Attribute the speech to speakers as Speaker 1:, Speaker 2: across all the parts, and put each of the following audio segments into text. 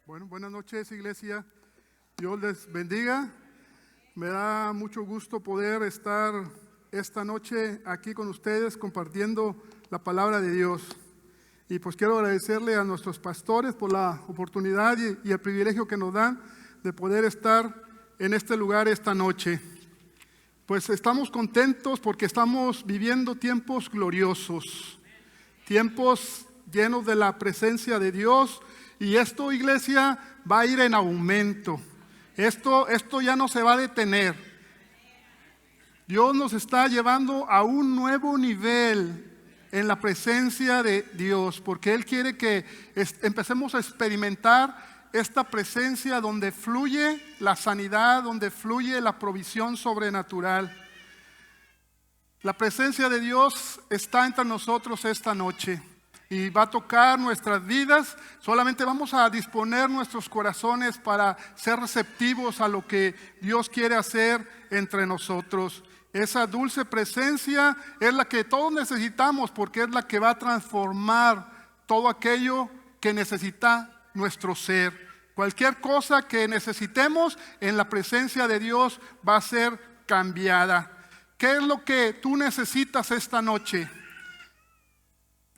Speaker 1: Bueno, buenas noches, iglesia. Dios les bendiga. Me da mucho gusto poder estar esta noche aquí con ustedes compartiendo la palabra de Dios. Y pues quiero agradecerle a nuestros pastores por la oportunidad y el privilegio que nos dan de poder estar en este lugar esta noche. Pues estamos contentos porque estamos viviendo tiempos gloriosos, tiempos llenos de la presencia de Dios. Y esto, iglesia, va a ir en aumento. Esto ya no se va a detener. Dios nos está llevando a un nuevo nivel en la presencia de Dios, porque Él quiere que empecemos a experimentar esta presencia donde fluye la sanidad, donde fluye la provisión sobrenatural. La presencia de Dios está entre nosotros esta noche y va a tocar nuestras vidas. Solamente vamos a disponer nuestros corazones para ser receptivos a lo que Dios quiere hacer entre nosotros. Esa dulce presencia es la que todos necesitamos, porque es la que va a transformar todo aquello que necesita nuestro ser. Cualquier cosa que necesitemos en la presencia de Dios va a ser cambiada. ¿Qué es lo que tú necesitas esta noche?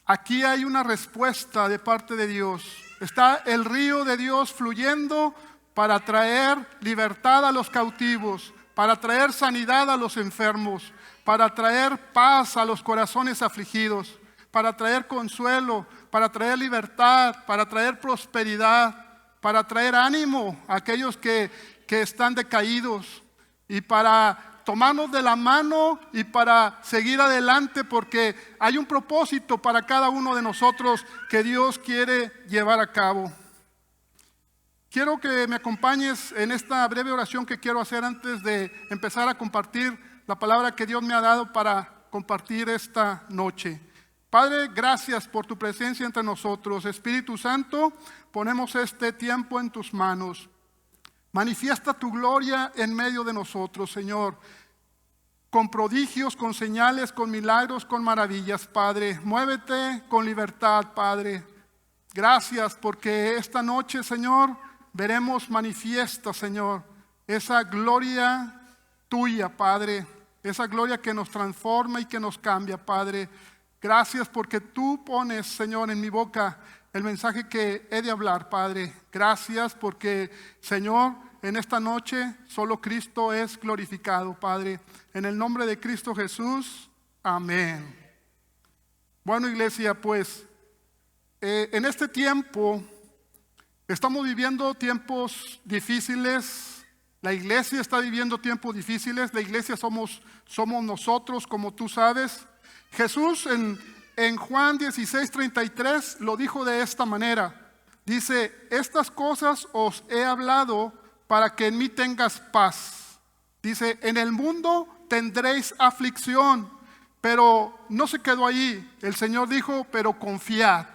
Speaker 1: Aquí hay una respuesta de parte de Dios. Está el río de Dios fluyendo para traer libertad a los cautivos, para traer sanidad a los enfermos, para traer paz a los corazones afligidos, para traer consuelo, para traer libertad, para traer prosperidad, para traer ánimo a aquellos que están decaídos, y para tomarnos de la mano y para seguir adelante, porque hay un propósito para cada uno de nosotros que Dios quiere llevar a cabo. Quiero que me acompañes en esta breve oración que quiero hacer antes de empezar a compartir la palabra que Dios me ha dado para compartir esta noche. Padre, gracias por tu presencia entre nosotros. Espíritu Santo, ponemos este tiempo en tus manos. Manifiesta tu gloria en medio de nosotros, Señor, con prodigios, con señales, con milagros, con maravillas, Padre. Muévete con libertad, Padre. Gracias porque esta noche, Señor, veremos manifiesta, Señor, esa gloria tuya, Padre. Esa gloria que nos transforma y que nos cambia, Padre. Gracias porque tú pones, Señor, en mi boca el mensaje que he de hablar, Padre. Gracias porque, Señor, en esta noche solo Cristo es glorificado, Padre. En el nombre de Cristo Jesús, amén. Bueno, iglesia, pues en este tiempo estamos viviendo tiempos difíciles. La iglesia está viviendo tiempos difíciles. La iglesia somos nosotros, como tú sabes. Jesús en Juan 16:33 lo dijo de esta manera. Dice: estas cosas os he hablado para que en mí tengas paz. Dice: en el mundo tendréis aflicción, pero no se quedó ahí. El Señor dijo: pero confiad.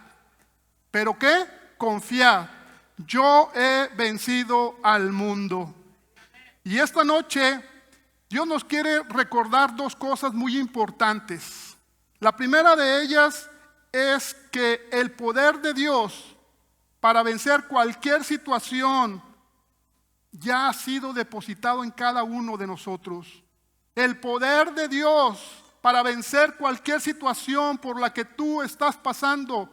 Speaker 1: ¿Pero qué? Confiad. Yo he vencido al mundo. Y esta noche Dios nos quiere recordar dos cosas muy importantes. La primera de ellas es que el poder de Dios para vencer cualquier situación ya ha sido depositado en cada uno de nosotros. El poder de Dios para vencer cualquier situación por la que tú estás pasando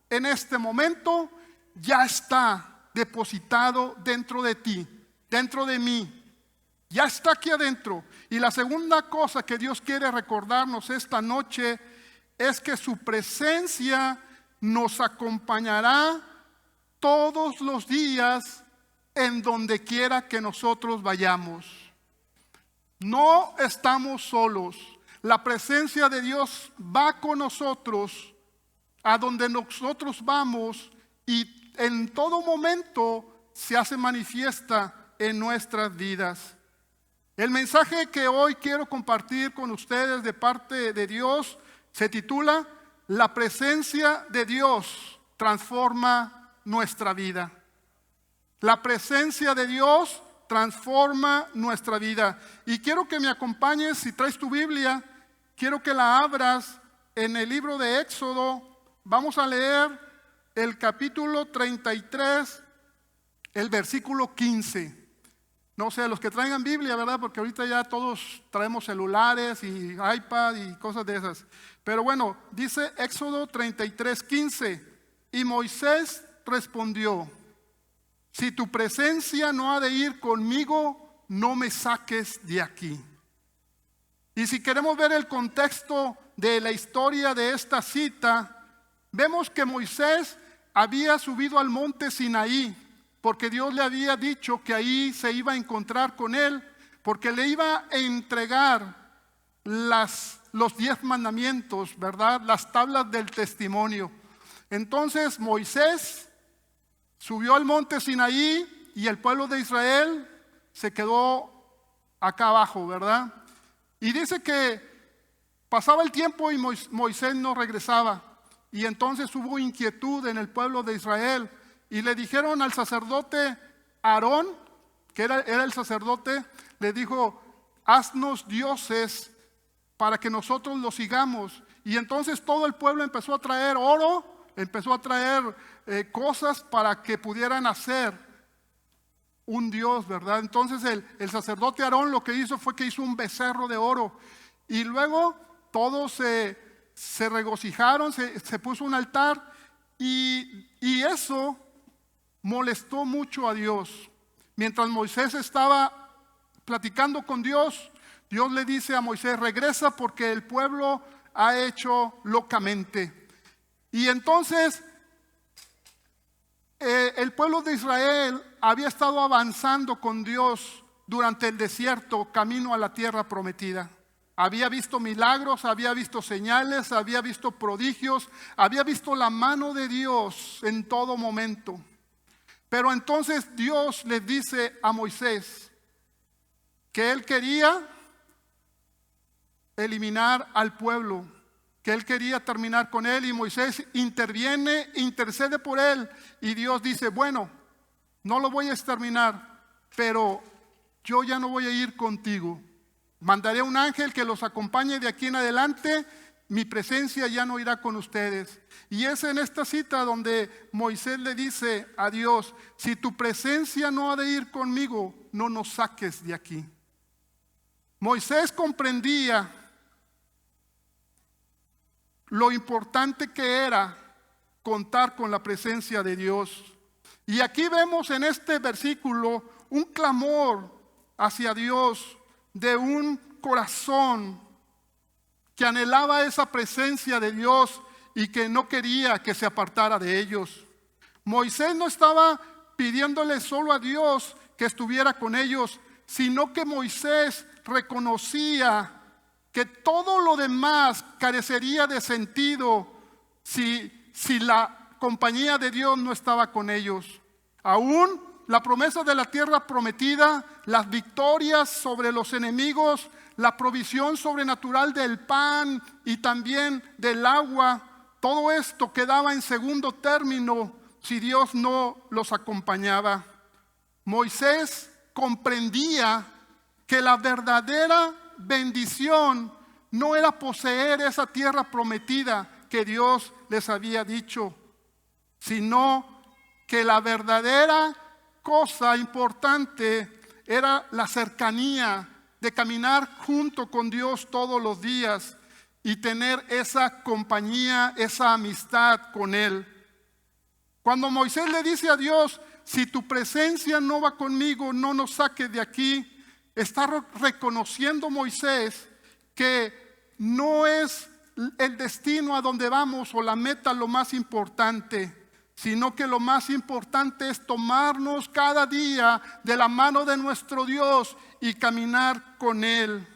Speaker 1: en este momento ya está depositado dentro de ti, dentro de mí. Ya está aquí adentro. Y la segunda cosa que Dios quiere recordarnos esta noche es que su presencia nos acompañará todos los días en donde quiera que nosotros vayamos. No estamos solos. La presencia de Dios va con nosotros a donde nosotros vamos, y en todo momento se hace manifiesta en nuestras vidas. El mensaje que hoy quiero compartir con ustedes de parte de Dios se titula: la presencia de Dios transforma nuestra vida. La presencia de Dios transforma nuestra vida. Y quiero que me acompañes, si traes tu Biblia, quiero que la abras en el libro de Éxodo. Vamos a leer el capítulo 33 el versículo 15. No sé, los que traigan Biblia, ¿verdad? Porque ahorita ya todos traemos celulares y iPad y cosas de esas. Pero bueno, dice Éxodo 33:15. Y Moisés respondió: si tu presencia no ha de ir conmigo, no me saques de aquí. Y si queremos ver el contexto de la historia de esta cita, vemos que Moisés había subido al monte Sinaí, porque Dios le había dicho que ahí se iba a encontrar con él, porque le iba a entregar los 10 mandamientos, ¿verdad? Las tablas del testimonio. Entonces Moisés subió al monte Sinaí y el pueblo de Israel se quedó acá abajo, ¿verdad? Y dice que pasaba el tiempo y Moisés no regresaba. Y entonces hubo inquietud en el pueblo de Israel. Y le dijeron al sacerdote Aarón, que era el sacerdote, le dijo: haznos dioses para que nosotros los sigamos. Y entonces todo el pueblo empezó a traer oro, empezó a traer cosas para que pudieran hacer un dios, ¿verdad? Entonces el sacerdote Aarón lo que hizo fue que hizo un becerro de oro. Y luego todos se regocijaron, se puso un altar y eso molestó mucho a Dios. Mientras Moisés estaba platicando con Dios, Dios le dice a Moisés: regresa porque el pueblo ha hecho locamente. Y entonces el pueblo de Israel había estado avanzando con Dios durante el desierto, camino a la tierra prometida. Había visto milagros, había visto señales, había visto prodigios, había visto la mano de Dios en todo momento. Pero entonces Dios le dice a Moisés que él quería eliminar al pueblo, que él quería terminar con él, y Moisés interviene, intercede por él, y Dios dice: bueno, no lo voy a exterminar, pero yo ya no voy a ir contigo. Mandaré un ángel que los acompañe de aquí en adelante. Mi presencia ya no irá con ustedes. Y es en esta cita donde Moisés le dice a Dios: si tu presencia no ha de ir conmigo, no nos saques de aquí. Moisés comprendía lo importante que era contar con la presencia de Dios. Y aquí vemos en este versículo un clamor hacia Dios de un corazón que anhelaba esa presencia de Dios y que no quería que se apartara de ellos. Moisés no estaba pidiéndole solo a Dios que estuviera con ellos, sino que Moisés reconocía que todo lo demás carecería de sentido si la compañía de Dios no estaba con ellos. Aún la promesa de la tierra prometida, las victorias sobre los enemigos, la provisión sobrenatural del pan y también del agua, todo esto quedaba en segundo término si Dios no los acompañaba. Moisés comprendía que la verdadera bendición no era poseer esa tierra prometida que Dios les había dicho, sino que la verdadera cosa importante era la cercanía de caminar junto con Dios todos los días y tener esa compañía, esa amistad con Él. Cuando Moisés le dice a Dios: si tu presencia no va conmigo, no nos saques de aquí, está reconociendo Moisés que no es el destino a donde vamos o la meta lo más importante, sino que lo más importante es tomarnos cada día de la mano de nuestro Dios y caminar con Él.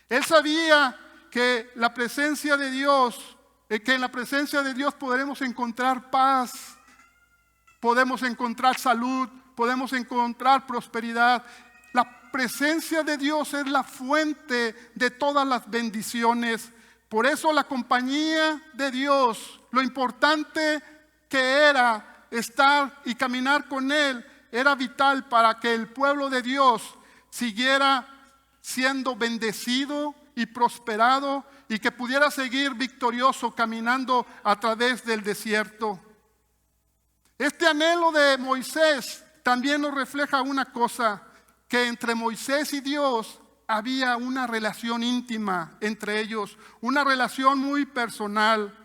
Speaker 1: Él sabía que la presencia de Dios, que en la presencia de Dios podremos encontrar paz, podemos encontrar salud, podemos encontrar prosperidad. La presencia de Dios es la fuente de todas las bendiciones. Por eso la compañía de Dios, lo importante que era estar y caminar con Él, era vital para que el pueblo de Dios siguiera siendo bendecido y prosperado y que pudiera seguir victorioso caminando a través del desierto. Este anhelo de Moisés también nos refleja una cosa, que entre Moisés y Dios había una relación íntima entre ellos, una relación muy personal.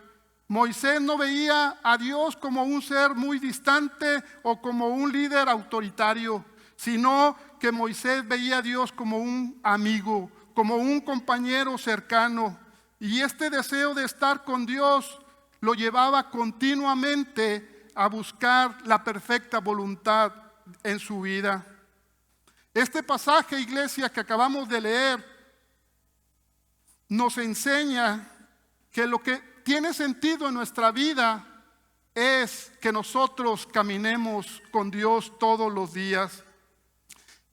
Speaker 1: Moisés no veía a Dios como un ser muy distante o como un líder autoritario, sino que Moisés veía a Dios como un amigo, como un compañero cercano. Y este deseo de estar con Dios lo llevaba continuamente a buscar la perfecta voluntad en su vida. Este pasaje, iglesia, que acabamos de leer, nos enseña que lo que tiene sentido en nuestra vida es que nosotros caminemos con Dios todos los días.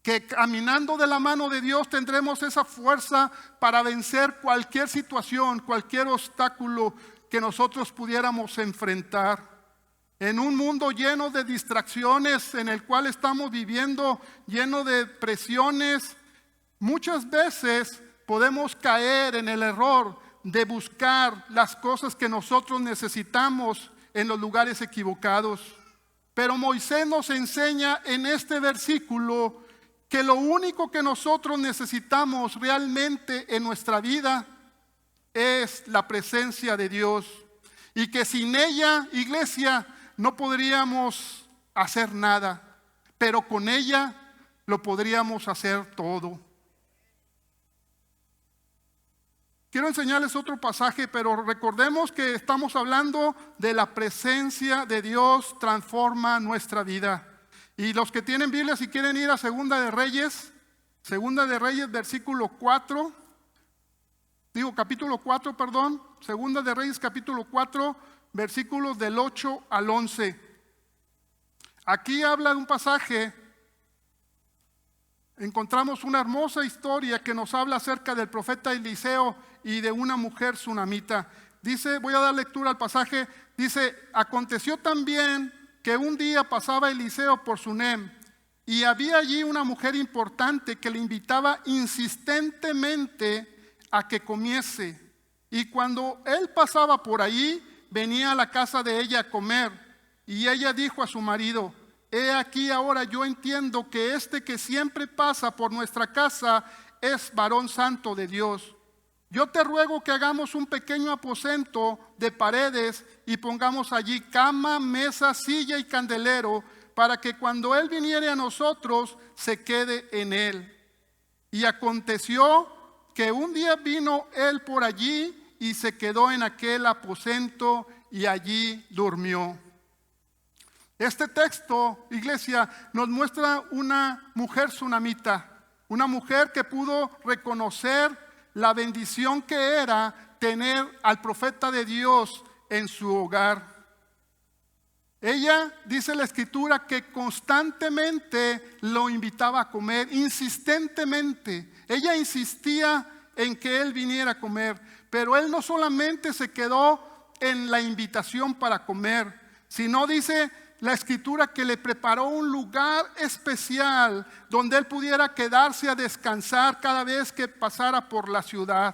Speaker 1: Que caminando de la mano de Dios tendremos esa fuerza para vencer cualquier situación, cualquier obstáculo que nosotros pudiéramos enfrentar. En un mundo lleno de distracciones, en el cual estamos viviendo, lleno de presiones, muchas veces podemos caer en el error de buscar las cosas que nosotros necesitamos en los lugares equivocados. Pero Moisés nos enseña en este versículo que lo único que nosotros necesitamos realmente en nuestra vida es la presencia de Dios. Y que sin ella, iglesia, no podríamos hacer nada, pero con ella lo podríamos hacer todo. Quiero enseñarles otro pasaje, pero recordemos que estamos hablando de la presencia de Dios transforma nuestra vida. Y los que tienen Biblia, si quieren ir a Segunda de Reyes, capítulo 4, Segunda de Reyes, capítulo 4, versículos del 8 al 11. Aquí habla de un pasaje, encontramos una hermosa historia que nos habla acerca del profeta Eliseo y de una mujer sunamita. Dice, voy a dar lectura al pasaje, dice: aconteció también que un día pasaba Eliseo por Sunem, y había allí una mujer importante que le invitaba insistentemente a que comiese. Y cuando él pasaba por allí, venía a la casa de ella a comer. Y ella dijo a su marido: he aquí ahora yo entiendo que este que siempre pasa por nuestra casa es varón santo de Dios. Yo te ruego que hagamos un pequeño aposento de paredes y pongamos allí cama, mesa, silla y candelero, para que cuando él viniere a nosotros se quede en él. Y aconteció que un día vino él por allí y se quedó en aquel aposento y allí durmió. Este texto, iglesia, nos muestra una mujer sunamita, una mujer que pudo reconocer la bendición que era tener al profeta de Dios en su hogar. Ella, dice la escritura, que constantemente lo invitaba a comer, insistentemente. Ella insistía en que él viniera a comer, pero él no solamente se quedó en la invitación para comer, sino, dice la escritura, que le preparó un lugar especial donde él pudiera quedarse a descansar cada vez que pasara por la ciudad.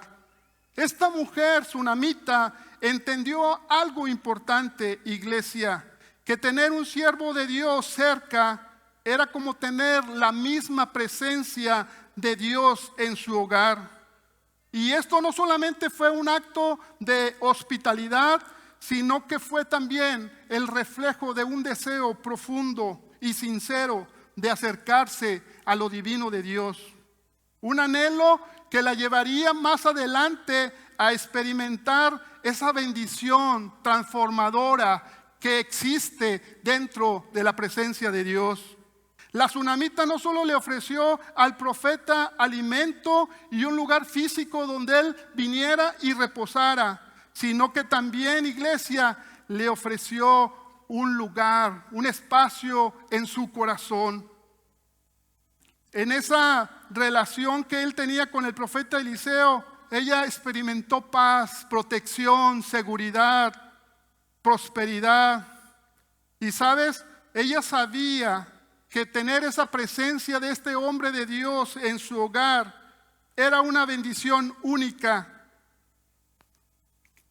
Speaker 1: Esta mujer sunamita entendió algo importante, iglesia, que tener un siervo de Dios cerca era como tener la misma presencia de Dios en su hogar. Y esto no solamente fue un acto de hospitalidad, sino que fue también el reflejo de un deseo profundo y sincero de acercarse a lo divino de Dios. Un anhelo que la llevaría más adelante a experimentar esa bendición transformadora que existe dentro de la presencia de Dios. La sunamita no solo le ofreció al profeta alimento y un lugar físico donde él viniera y reposara, sino que también, iglesia, le ofreció un lugar, un espacio en su corazón. En esa relación que él tenía con el profeta Eliseo, ella experimentó paz, protección, seguridad, prosperidad. Y sabes, ella sabía que tener esa presencia de este hombre de Dios en su hogar era una bendición única,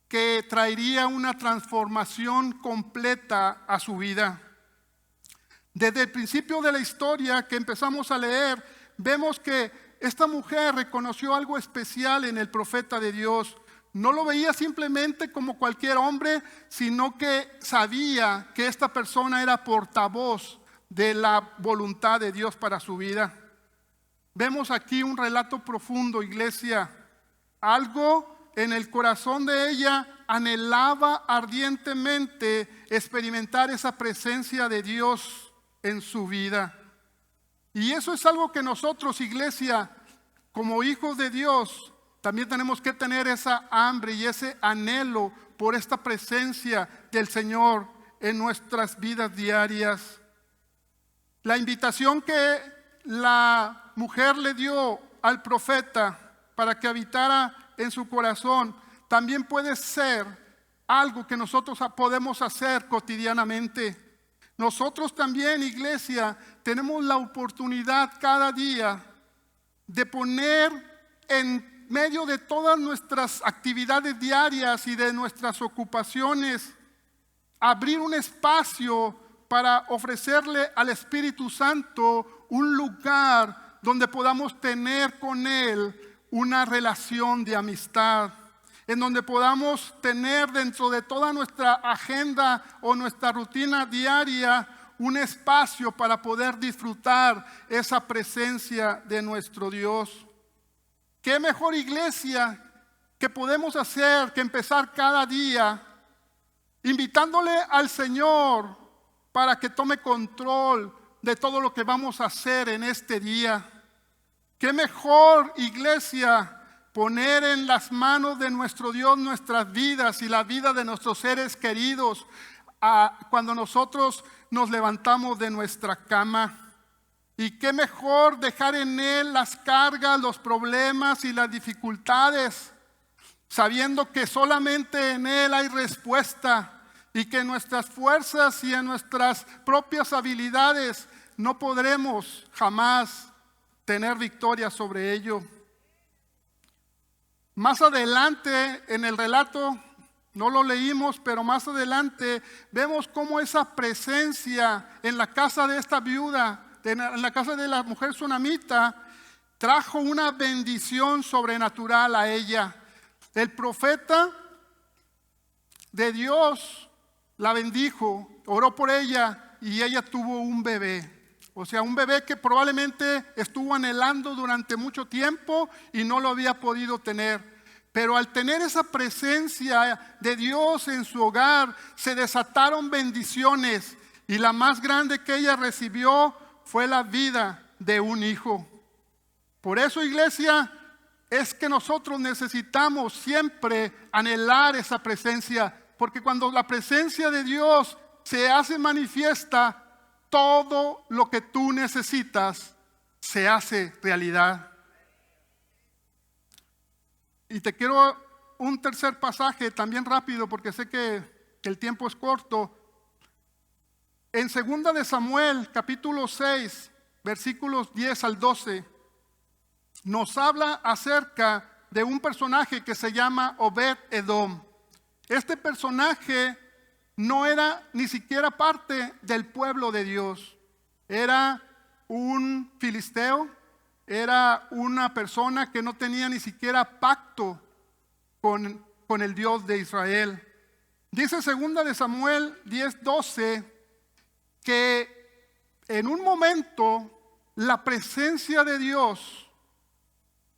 Speaker 1: que traería una transformación completa a su vida. Desde el principio de la historia que empezamos a leer, vemos que esta mujer reconoció algo especial en el profeta de Dios. No lo veía simplemente como cualquier hombre, sino que sabía que esta persona era portavoz de la voluntad de Dios para su vida. Vemos aquí un relato profundo, iglesia. Algo en el corazón de ella anhelaba ardientemente experimentar esa presencia de Dios en su vida. Y eso es algo que nosotros, iglesia, como hijos de Dios, también tenemos que tener esa hambre y ese anhelo por esta presencia del Señor en nuestras vidas diarias. La invitación que la mujer le dio al profeta para que habitara en su corazón también puede ser algo que nosotros podemos hacer cotidianamente. Nosotros también, iglesia, tenemos la oportunidad cada día de poner en medio de todas nuestras actividades diarias y de nuestras ocupaciones, abrir un espacio para ofrecerle al Espíritu Santo un lugar donde podamos tener con Él una relación de amistad, en donde podamos tener dentro de toda nuestra agenda o nuestra rutina diaria un espacio para poder disfrutar esa presencia de nuestro Dios. ¿Qué mejor, iglesia, que podemos hacer que empezar cada día invitándole al Señor para que tome control de todo lo que vamos a hacer en este día? ¿Qué mejor, iglesia, poner en las manos de nuestro Dios nuestras vidas y la vida de nuestros seres queridos cuando nosotros nos levantamos de nuestra cama? Y qué mejor dejar en Él las cargas, los problemas y las dificultades, sabiendo que solamente en Él hay respuesta y que en nuestras fuerzas y en nuestras propias habilidades no podremos jamás tener victoria sobre ello. Más adelante en el relato, no lo leímos, pero más adelante vemos cómo esa presencia en la casa de esta viuda, en la casa de la mujer sunamita, trajo una bendición sobrenatural a ella. El profeta de Dios la bendijo, oró por ella y ella tuvo un bebé. O sea, un bebé que probablemente estuvo anhelando durante mucho tiempo y no lo había podido tener. Pero al tener esa presencia de Dios en su hogar, se desataron bendiciones. Y la más grande que ella recibió fue la vida de un hijo. Por eso, iglesia, es que nosotros necesitamos siempre anhelar esa presencia. Porque cuando la presencia de Dios se hace manifiesta, todo lo que tú necesitas se hace realidad. Y te quiero un tercer pasaje también rápido porque sé que el tiempo es corto. En 2 de Samuel, capítulo 6, versículos 10 al 12, nos habla acerca de un personaje que se llama Obed-Edom. Este personaje no era ni siquiera parte del pueblo de Dios. Era un filisteo, era una persona que no tenía ni siquiera pacto con el Dios de Israel. Dice 2 de Samuel 10:12 que en un momento la presencia de Dios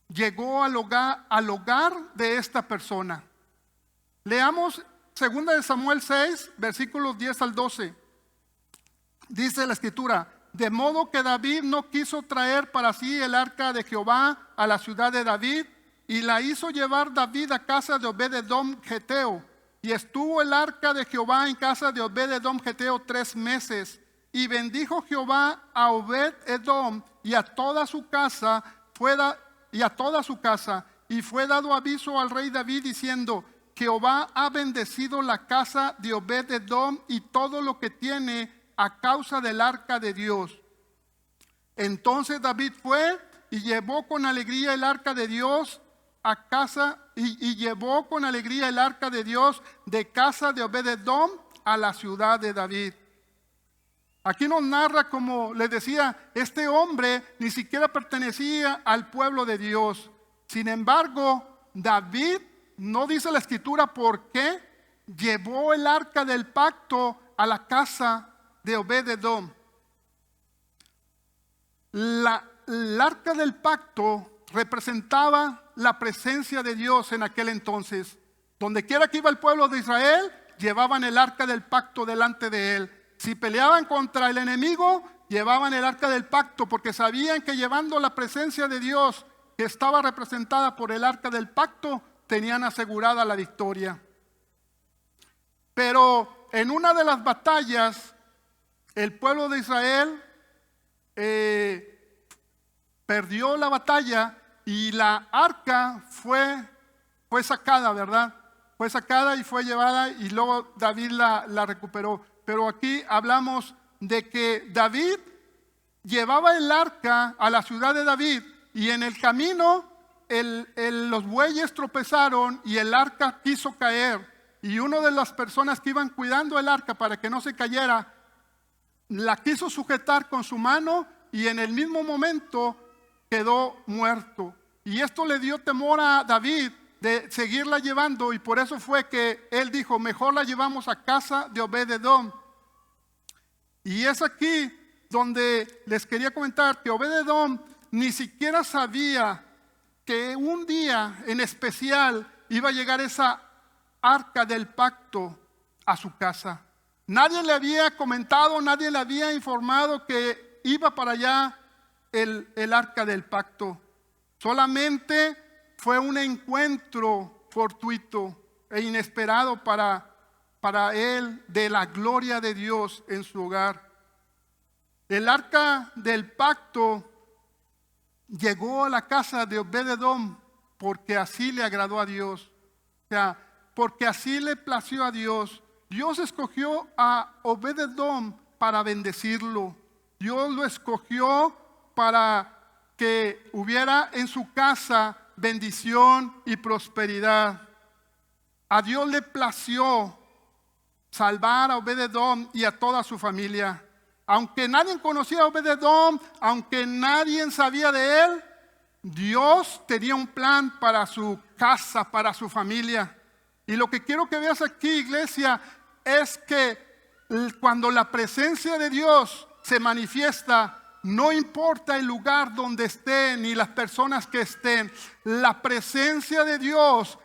Speaker 1: llegó al hogar de esta persona. Leamos 2 de Samuel 6, versículos 10 al 12. Dice la escritura: de modo que David no quiso traer para sí el arca de Jehová a la ciudad de David, y la hizo llevar David a casa de Obed-Edom Geteo. Y estuvo el arca de Jehová en casa de Obed-Edom Geteo 3 meses. Y bendijo Jehová a Obed-Edom y a toda su casa, y fue dado aviso al rey David diciendo: Jehová ha bendecido la casa de Obed-Edom y todo lo que tiene a causa del arca de Dios. Entonces David fue y llevó con alegría el arca de Dios a casa, y llevó con alegría el arca de Dios de casa de Obed-Edom a la ciudad de David. Aquí nos narra, como les decía, este hombre ni siquiera pertenecía al pueblo de Dios. Sin embargo, David, no dice la escritura por qué, llevó el arca del pacto a la casa de Obed-edom. El arca del pacto representaba la presencia de Dios en aquel entonces. Donde quiera que iba el pueblo de Israel, llevaban el arca del pacto delante de él. Si peleaban contra el enemigo, llevaban el arca del pacto, porque sabían que llevando la presencia de Dios, que estaba representada por el arca del pacto, tenían asegurada la victoria. Pero en una de las batallas, el pueblo de Israel perdió la batalla y la arca fue sacada, ¿verdad? Fue sacada y fue llevada, y luego David la recuperó. Pero aquí hablamos de que David llevaba el arca a la ciudad de David, y en el camino los bueyes tropezaron y el arca quiso caer. Y una de las personas que iban cuidando el arca para que no se cayera, la quiso sujetar con su mano y en el mismo momento quedó muerto. Y esto le dio temor a David de seguirla llevando, y por eso fue que él dijo: mejor la llevamos a casa de Obed-edom. Y es aquí donde les quería comentar que Obed-edom ni siquiera sabía que un día en especial iba a llegar esa arca del pacto a su casa. Nadie le había comentado, nadie le había informado que iba para allá el arca del pacto. Solamente fue un encuentro fortuito e inesperado para él de la gloria de Dios en su hogar. El arca del pacto llegó a la casa de Obed-edom porque así le agradó a Dios. O sea, porque así le plació a Dios. Dios escogió a Obed-edom para bendecirlo. Dios lo escogió para que hubiera en su casa bendición y prosperidad. A Dios le plació salvar a Obed-edom y a toda su familia. Aunque nadie conocía a Obed-edom, aunque nadie sabía de él, Dios tenía un plan para su casa, para su familia. Y lo que quiero que veas aquí, iglesia, es que cuando la presencia de Dios se manifiesta, no importa el lugar donde estén ni las personas que estén, la presencia de Dios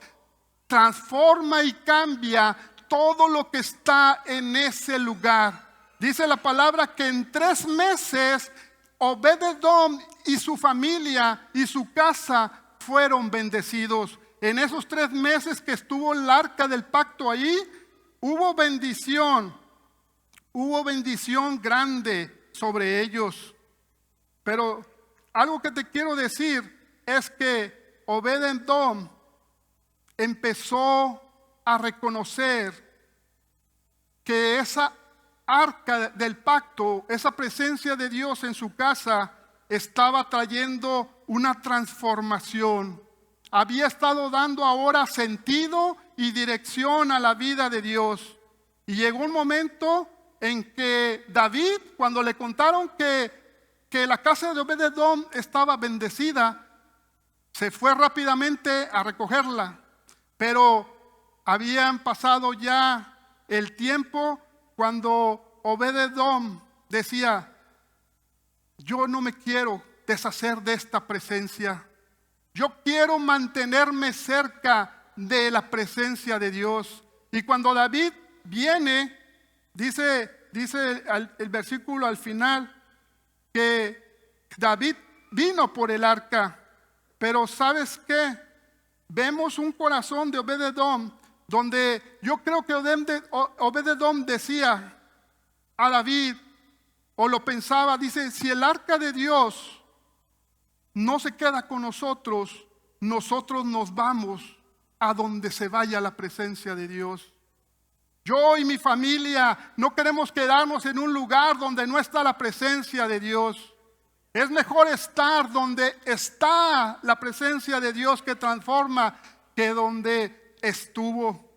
Speaker 1: transforma y cambia todo lo que está en ese lugar. Dice la palabra que en 3 meses Obed-edom y su familia y su casa fueron bendecidos. En esos 3 meses que estuvo el arca del pacto ahí, hubo bendición grande sobre ellos. Pero algo que te quiero decir es que Obed-edom empezó a reconocer que esa arca del pacto, esa presencia de Dios en su casa, estaba trayendo una transformación. Había estado dando ahora sentido y dirección a la vida de Dios. Y llegó un momento en que David, cuando le contaron que la casa de Obed-edom estaba bendecida, se fue rápidamente a recogerla. Pero habían pasado ya el tiempo cuando Obed-edom decía: yo no me quiero deshacer de esta presencia. Yo quiero mantenerme cerca de la presencia de Dios. Y cuando David viene, dice el versículo al final, que David vino por el arca. Pero ¿sabes qué? Vemos un corazón de Obed-edom, donde yo creo que Obed-edom decía a David, o lo pensaba, dice: si el arca de Dios no se queda con nosotros, nosotros nos vamos a donde se vaya la presencia de Dios. Yo y mi familia no queremos quedarnos en un lugar donde no está la presencia de Dios. Es mejor estar donde está la presencia de Dios que transforma, que donde estuvo.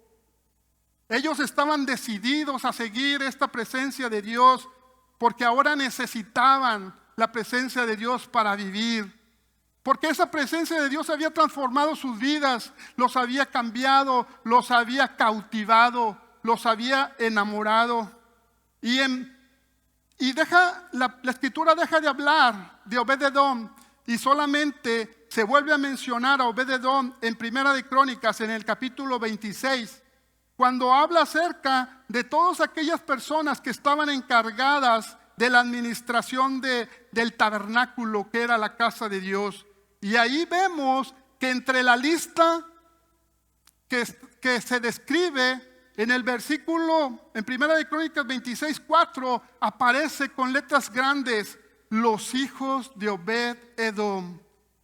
Speaker 1: Ellos estaban decididos a seguir esta presencia de Dios, porque ahora necesitaban la presencia de Dios para vivir. Porque esa presencia de Dios había transformado sus vidas, los había cambiado, los había cautivado, los había enamorado. La escritura deja de hablar de Obed-edom y solamente se vuelve a mencionar a Obed-edom en Primera de Crónicas, en el capítulo 26, cuando habla acerca de todas aquellas personas que estaban encargadas de la administración del tabernáculo, que era la casa de Dios. Y ahí vemos que entre la lista que se describe en el versículo, en Primera de Crónicas 26:4, aparece con letras grandes: los hijos de Obed-edom.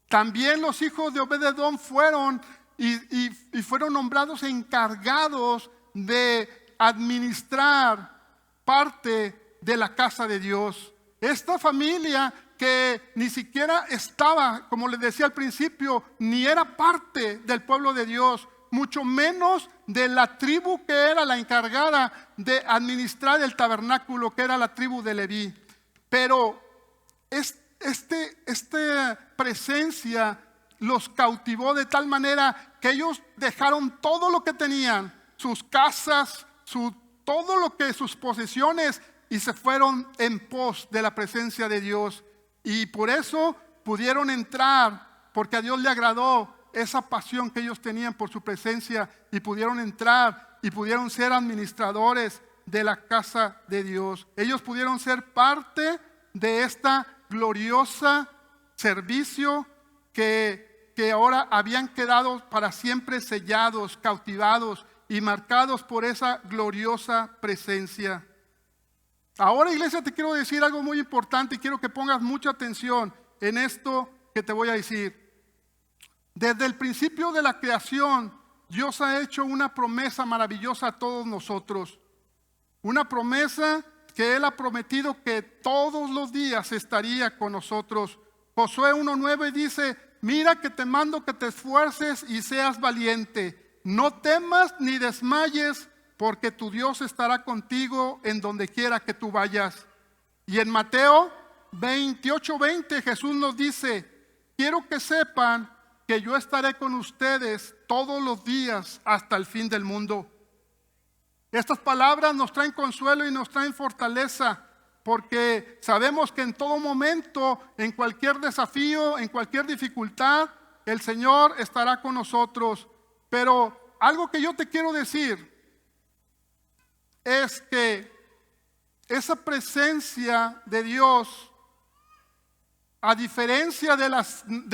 Speaker 1: También los hijos de Obed-edom fueron fueron nombrados encargados de administrar parte de la casa de Dios. Esta familia que ni siquiera estaba, como les decía al principio, ni era parte del pueblo de Dios, mucho menos de la tribu que era la encargada de administrar el tabernáculo, que era la tribu de Leví. Pero esta presencia los cautivó de tal manera que ellos dejaron todo lo que tenían, sus casas, todo lo que sus posesiones, y se fueron en pos de la presencia de Dios. Y por eso pudieron entrar, porque a Dios le agradó esa pasión que ellos tenían por su presencia, y pudieron entrar y pudieron ser administradores de la casa de Dios. Ellos pudieron ser parte de esta gloriosa servicio que ahora habían quedado para siempre sellados, cautivados y marcados por esa gloriosa presencia. Ahora, iglesia, te quiero decir algo muy importante y quiero que pongas mucha atención en esto que te voy a decir. Desde el principio de la creación, Dios ha hecho una promesa maravillosa a todos nosotros. Una promesa que Él ha prometido que todos los días estaría con nosotros. Josué 1:9 dice: mira que te mando que te esfuerces y seas valiente. No temas ni desmayes, porque tu Dios estará contigo en donde quiera que tú vayas. Y en Mateo 28:20 Jesús nos dice: quiero que sepan que yo estaré con ustedes todos los días hasta el fin del mundo. Estas palabras nos traen consuelo y nos traen fortaleza, porque sabemos que en todo momento, en cualquier desafío, en cualquier dificultad, el Señor estará con nosotros. Pero algo que yo te quiero decir es que esa presencia de Dios, a diferencia de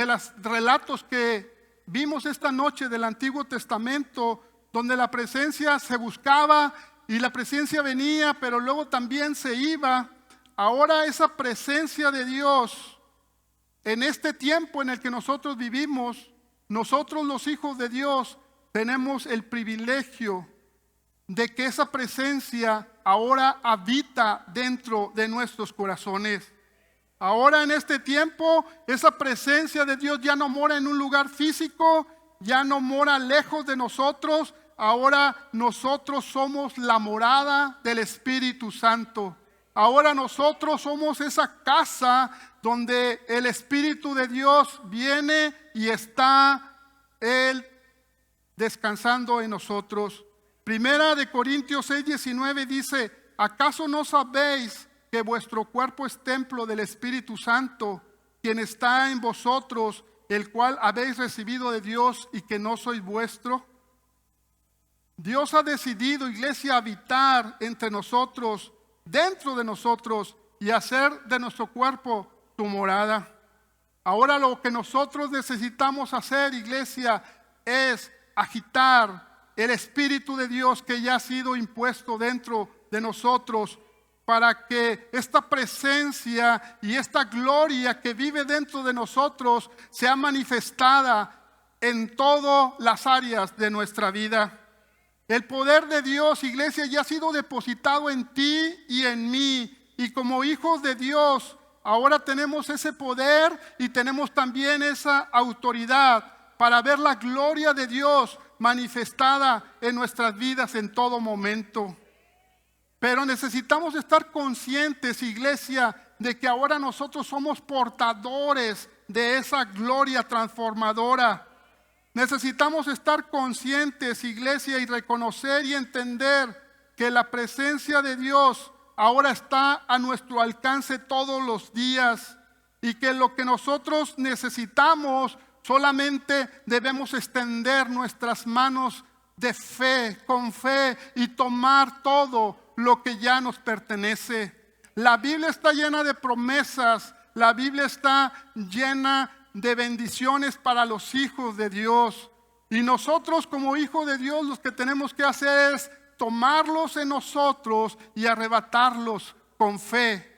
Speaker 1: los relatos que vimos esta noche del Antiguo Testamento, donde la presencia se buscaba y la presencia venía, pero luego también se iba, ahora esa presencia de Dios, en este tiempo en el que nosotros vivimos, nosotros los hijos de Dios tenemos el privilegio de que esa presencia ahora habita dentro de nuestros corazones. Ahora en este tiempo, esa presencia de Dios ya no mora en un lugar físico, ya no mora lejos de nosotros. Ahora nosotros somos la morada del Espíritu Santo. Ahora nosotros somos esa casa donde el Espíritu de Dios viene y está Él descansando en nosotros. Primera de Corintios 6:19 dice: ¿acaso no sabéis que vuestro cuerpo es templo del Espíritu Santo, quien está en vosotros, el cual habéis recibido de Dios y que no sois vuestro? Dios ha decidido, iglesia, habitar entre nosotros, dentro de nosotros, y hacer de nuestro cuerpo su morada. Ahora lo que nosotros necesitamos hacer, iglesia, es agitar el Espíritu de Dios que ya ha sido impuesto dentro de nosotros, para que esta presencia y esta gloria que vive dentro de nosotros sea manifestada en todas las áreas de nuestra vida. El poder de Dios, iglesia, ya ha sido depositado en ti y en mí. Y como hijos de Dios, ahora tenemos ese poder y tenemos también esa autoridad para ver la gloria de Dios manifestada en nuestras vidas en todo momento. Pero necesitamos estar conscientes, iglesia, de que ahora nosotros somos portadores de esa gloria transformadora. Necesitamos estar conscientes, iglesia, y reconocer y entender que la presencia de Dios ahora está a nuestro alcance todos los días y que lo que nosotros necesitamos solamente debemos extender nuestras manos de fe, con fe, y tomar todo lo que ya nos pertenece. La Biblia está llena de promesas, la Biblia está llena de bendiciones para los hijos de Dios. Y nosotros como hijos de Dios lo que tenemos que hacer es tomarlos en nosotros y arrebatarlos con fe.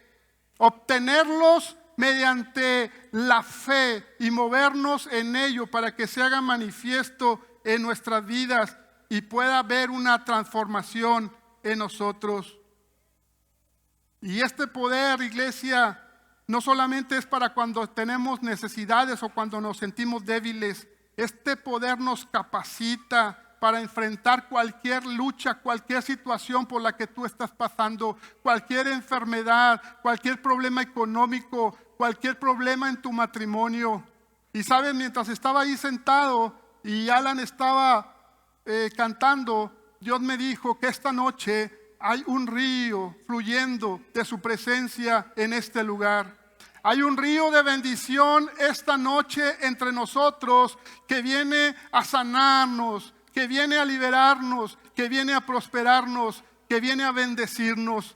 Speaker 1: Obtenerlos mediante la fe y movernos en ello para que se haga manifiesto en nuestras vidas y pueda haber una transformación en nosotros. Y este poder, iglesia, no solamente es para cuando tenemos necesidades o cuando nos sentimos débiles. Este poder nos capacita para enfrentar cualquier lucha, cualquier situación por la que tú estás pasando, cualquier enfermedad, cualquier problema económico, cualquier problema en tu matrimonio. Y sabes, mientras estaba ahí sentado y Alan estaba cantando, Dios me dijo que esta noche hay un río fluyendo de su presencia en este lugar. Hay un río de bendición esta noche entre nosotros que viene a sanarnos, que viene a liberarnos, que viene a prosperarnos, que viene a bendecirnos.